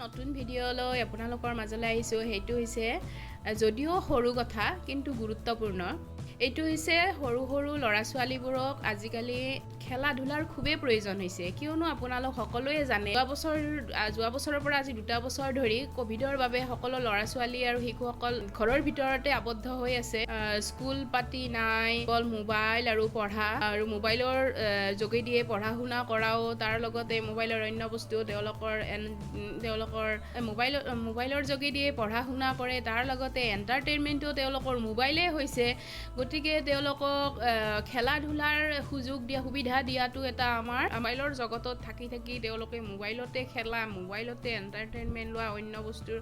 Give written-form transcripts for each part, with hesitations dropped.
নতুন ভিডিঅ' লৈ আপোনালোকৰ মাজলৈ আহিছোঁ। সেইটো হৈছে যদিও সৰু কথা কিন্তু গুৰুত্বপূৰ্ণ। এইটো হৈছে সৰু সৰু ল'ৰা ছোৱালীবোৰক আজিকালি খেলা ধূলাৰ খুবেই প্ৰয়োজন হৈছে, কিয়নো আপোনালোক সকলোৱে জানে যোৱা বছৰৰ পৰা আজি 2 বছৰ ধৰি ক'ভিডৰ বাবে সকলো ল'ৰা ছোৱালী আৰু শিশুসকল ঘৰৰ ভিতৰতে আবদ্ধ হৈ আছে। স্কুল পাতি নাই, অকল মোবাইল আৰু পঢ়া, আৰু মোবাইলৰ যোগেদিয়ে পঢ়া শুনা কৰাও, তাৰ লগতে মোবাইলৰ অন্য বস্তু তেওঁলোকৰ মোবাইলৰ যোগেদিয়ে পঢ়া শুনা কৰে, তাৰ লগতে এণ্টাৰটেইনমেণ্টো তেওঁলোকৰ মোবাইলেই হৈছে। গতিকে তেওঁলোকক খেলা ধূলাৰ সুবিধা দিয়াটো এটা আমাৰ মোবাইলৰ জগতত থাকি তেওঁলোকে মোবাইলতে খেলা, মোবাইলতে এণ্টাৰটেইনমেণ্ট লোৱা, অন্য বস্তুৰ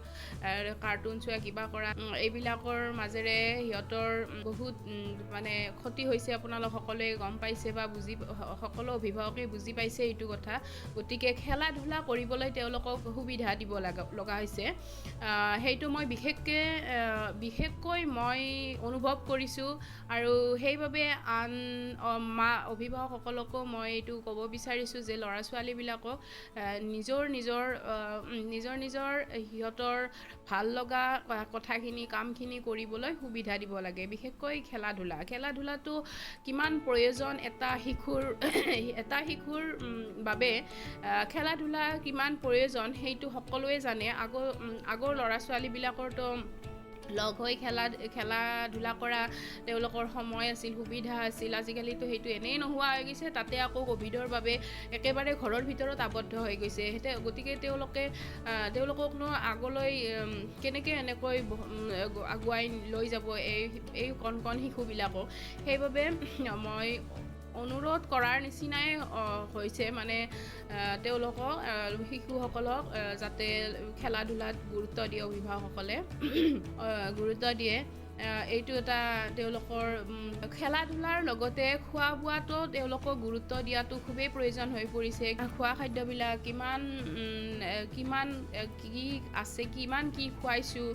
কাৰ্টুন চোৱা, কিবা কৰা, এইবিলাকৰ মাজেৰে সিহঁতৰ বহুত মানে ক্ষতি হৈছে। আপোনালোক সকলোৱে গম পাইছে বা সকলো অভিভাৱকে বুজি পাইছে এইটো কথা। গতিকে খেলা ধূলা কৰিবলৈ তেওঁলোকক সুবিধা দিব লগা হৈছে। সেইটো মই বিশেষকৈ মই অনুভৱ কৰিছোঁ, আৰু সেইবাবে আন অভিভাৱকসকলকো মই এইটো ক'ব বিচাৰিছোঁ যে ল'ৰা ছোৱালীবিলাকক নিজৰ সিহঁতৰ ভাল লগা কথাখিনি কামখিনি কৰিবলৈ সুবিধা দিব লাগে। বিশেষকৈ খেলা ধূলাটো কিমান প্ৰয়োজন এটা শিশুৰ বাবে। খেলা ধূলা কিমান প্ৰয়োজন সেইটো সকলোৱে জানে। আগৰ ল'ৰা ছোৱালীবিলাকৰতো লগ হৈ খেলা ধূলা কৰা তেওঁলোকৰ সময় আছিল, সুবিধা আছিল। আজিকালিতো সেইটো এনেই নোহোৱা হৈ গৈছে, তাতে আকৌ ক'ভিডৰ বাবে একেবাৰে ঘৰৰ ভিতৰত আবদ্ধ হৈ গৈছে। গতিকে তেওঁলোককনো আগলৈ কেনেকৈ এনেকৈ আগুৱাই লৈ যাব এই কণ শিশুবিলাকক। সেইবাবে মই অনুৰোধ কৰাৰ নিচিনাই হৈছে, মানে তেওঁলোকক শিশুসকলক যাতে খেলা ধূলাত গুৰুত্ব দিয়ে, অভিভাৱকসকলে গুৰুত্ব দিয়ে। এইটো এটা তেওঁলোকৰ খেলা ধূলাৰ লগতে খোৱা বোৱাতো তেওঁলোকক গুৰুত্ব দিয়াটো খুবেই প্ৰয়োজন হৈ পৰিছে। খোৱা খাদ্যবিলাক কিমান কি আছে, কিমান কি খুৱাইছোঁ,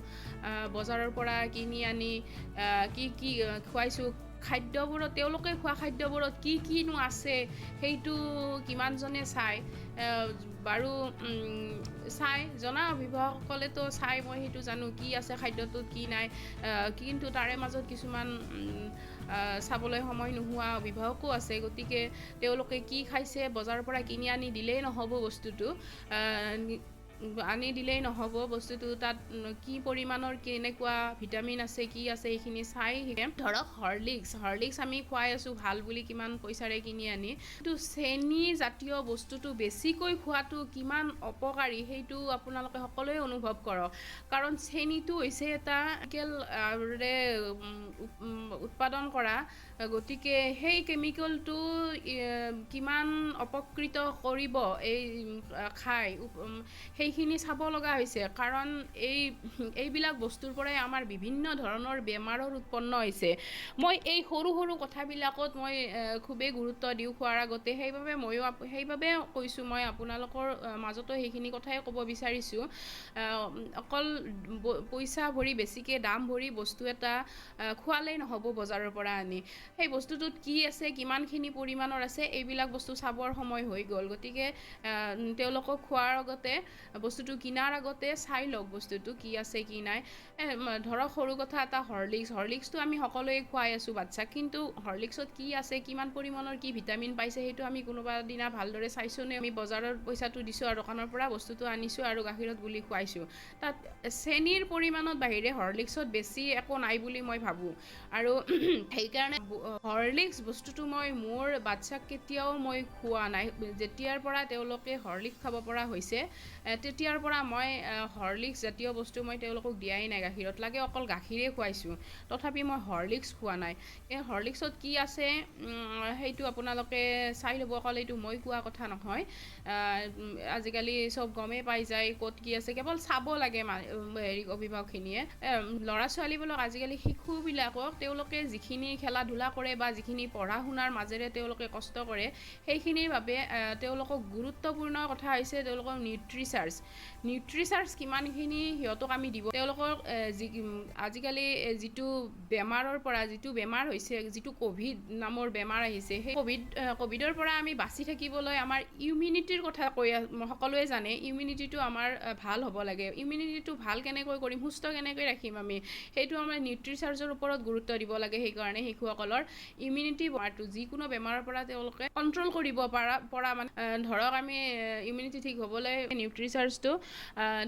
বজাৰৰ পৰা কিনি আনি কি খুৱাইছোঁ, খাদ্যবোৰত তেওঁলোকে খোৱা খাদ্যবোৰত কিনো আছে সেইটো কিমানজনে চায় বাৰু। জনা অভিভাৱকসকলেতো চাই, মই সেইটো জানো কি আছে খাদ্যটোত কি নাই, কিন্তু তাৰে মাজত কিছুমান চাবলৈ সময় নোহোৱা অভিভাৱকো আছে। গতিকে তেওঁলোকে কি খাইছে বজাৰৰ পৰা কিনি আনি দিলেই নহ'ব, বস্তুটো তাত কি পৰিমাণৰ কেনেকুৱা ভিটামিন আছে, কি আছে, এইখিনি চাই ধৰক হৰলিক্স আমি খুৱাই আছোঁ ভাল বুলি কিমান পইচাৰে কিনি আনি, কিন্তু চেনি জাতীয় বস্তুটো বেছিকৈ খোৱাটো কিমান অপকাৰী সেইটো আপোনালোকে সকলোৱে অনুভৱ কৰক। কাৰণ চেনিটো হৈছে এটা কেমিকেলৰে উৎপাদন কৰা, গতিকে সেই কেমিকেলটো কিমান অপকৃত কৰিব খাই সেইখিনি চাব লগা হৈছে। কাৰণ এইবিলাক বস্তুৰ পৰাই আমাৰ বিভিন্ন ধৰণৰ বেমাৰৰ উৎপন্ন হৈছে। মই এই সৰু কথাবিলাকত মই খুবেই গুৰুত্ব দিওঁ খোৱাৰ আগতে। সেইবাবে কৈছোঁ, মই আপোনালোকৰ মাজতো সেইখিনি কথাই ক'ব বিচাৰিছোঁ। অকল পইচা ভৰি, বেছিকৈ দাম ভৰি বস্তু এটা খোৱালেই নহ'ব বজাৰৰ পৰা আনি। সেই বস্তুটোত কি আছে, কিমানখিনি পৰিমাণৰ আছে, এইবিলাক বস্তু চাবৰ সময় হৈ গ'ল। গতিকে তেওঁলোকক খোৱাৰ আগতে, বস্তুটো কিনাৰ আগতে চাই লওক বস্তুটো কি আছে কি নাই। ধৰক সৰু কথা এটা হৰলিক্সটো আমি সকলোৱে খুৱাই আছোঁ বাচ্চাক, কিন্তু হৰলিক্সত কি আছে, কিমান পৰিমাণৰ কি ভিটামিন পাইছে সেইটো আমি কোনোবা দিনা ভালদৰে চাইছোঁনে? আমি বজাৰৰ পইচাটো দিছোঁ আৰু দোকানৰ পৰা বস্তুটো আনিছোঁ আৰু গাখীৰত গুলি খুৱাইছোঁ। তাত চেনিৰ পৰিমাণত বাহিৰে হৰলিক্সত বেছি একো নাই বুলি মই ভাবোঁ। আৰু সেইকাৰণে হৰলিক্স বস্তুটো মই মোৰ বাচ্চাক কেতিয়াও মই খোৱা নাই। যেতিয়াৰ পৰা তেওঁলোকে হৰলিক্স খাব পৰা হৈছে, তেতিয়াৰ পৰা মই হৰলিক্স জাতীয় বস্তু মই তেওঁলোকক দিয়াই নাই। গাখীৰত লাগে অকল গাখীৰেই খুৱাইছোঁ, তথাপি মই হৰলিক্স খোৱা নাই। হৰলিক্সত কি আছে সেইটো আপোনালোকে চাই ল'ব। অকল এইটো মই কোৱা কথা নহয়, আজিকালি চব গমেই পাই যায় ক'ত কি আছে, কেৱল চাব লাগে অভিভাৱকখিনিয়ে। ল'ৰা ছোৱালীবোৰক আজিকালি শিশুবিলাকক তেওঁলোকে যিখিনি খেলা ধূলা কৰে বা যিখিনি পঢ়া শুনাৰ মাজেৰে তেওঁলোকে কষ্ট কৰে, সেইখিনিৰ বাবে তেওঁলোকক গুৰুত্বপূৰ্ণ কথা হৈছে তেওঁলোকৰ নিউট্ৰিচাৰ্জ। নিউট্ৰিচাৰ্জ কিমানখিনি সিহঁতক আমি দিব তেওঁলোকৰ আজিকালি যিটো বেমাৰৰ পৰা যিটো বেমাৰ হৈছে যিটো ক'ভিড নামৰ বেমাৰ আহিছে সেই ক'ভিডৰ পৰা আমি বাচি থাকিবলৈ আমাৰ ইমিউনিটিৰ কথা সকলোৱে জানে ইমিউনিটিটো আমাৰ ভাল হ'ব লাগে ইমিউনিটিটো ভাল কেনেকৈ কৰিম সুস্থ কেনেকৈ ৰাখিম আমি সেইটো আমাৰ নিউট্ৰিচাৰ্জৰ ওপৰত গুৰুত্ব দিব লাগে সেইকাৰণে শিশুসকলৰ ইমিউনিটি পাৱাৰটো যিকোনো বেমাৰৰ পৰা তেওঁলোকে কণ্ট্ৰল কৰিব পৰা মানে ধৰক আমি ইমিউনিটি ঠিক হ'বলৈ নিউট্ৰিচাৰ্জটো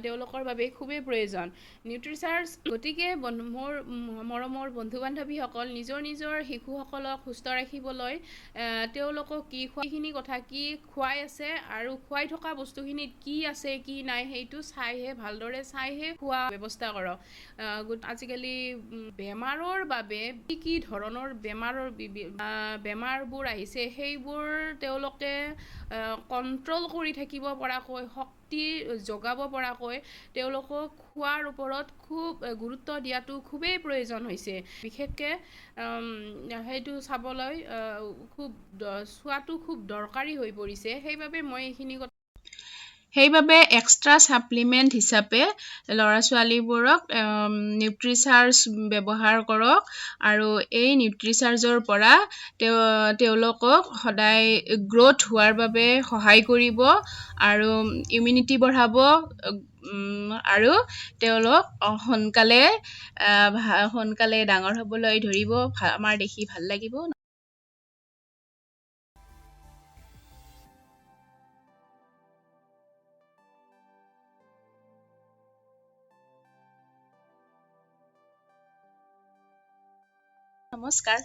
তেওঁলোকৰ বাবে খুবেই প্ৰয়োজন নিউট্ৰিচাৰ্জ গতিকে মোৰ মৰমৰ বন্ধু বান্ধৱীসকল নিজৰ শিশুসকলক সুস্থ ৰাখিবলৈ তেওঁলোকক কি খোৱাখিনি কথা কি খুৱাই আছে আৰু খুৱাই থকা বস্তুখিনিত কি আছে কি নাই সেইটো ভালদৰে চাইহে খোৱা ব্যৱস্থা কৰক আজিকালি বেমাৰৰ বাবে কি ধৰণৰ বেমাৰবোৰ আহিছে সেইবোৰ তেওঁলোকে কণ্ট্ৰল কৰি থাকিব পৰাকৈ শক্তি যোগাব পৰাকৈ তেওঁলোকক খোৱাৰ ওপৰত খুব গুৰুত্ব দিয়াটো খুবেই প্ৰয়োজন হৈছে বিশেষকৈ সেইটো চাবলৈ চোৱাটো খুব দৰকাৰী হৈ পৰিছে সেইবাবে এক্সট্ৰা ছাপ্লিমেণ্ট হিচাপে ল'ৰা ছোৱালীবোৰক নিউট্ৰিচাৰ্জ ব্যৱহাৰ কৰক আৰু এই নিউট্ৰিচাৰ্জৰ পৰা তেওঁলোকক সদায় গ্ৰ'থ হোৱাৰ বাবে সহায় কৰিব আৰু ইমিউনিটি বঢ়াব আৰু তেওঁলোক সোনকালে ডাঙৰ হ'বলৈ ধৰিব আমাৰ দেখি ভাল লাগিব নমস্কাৰ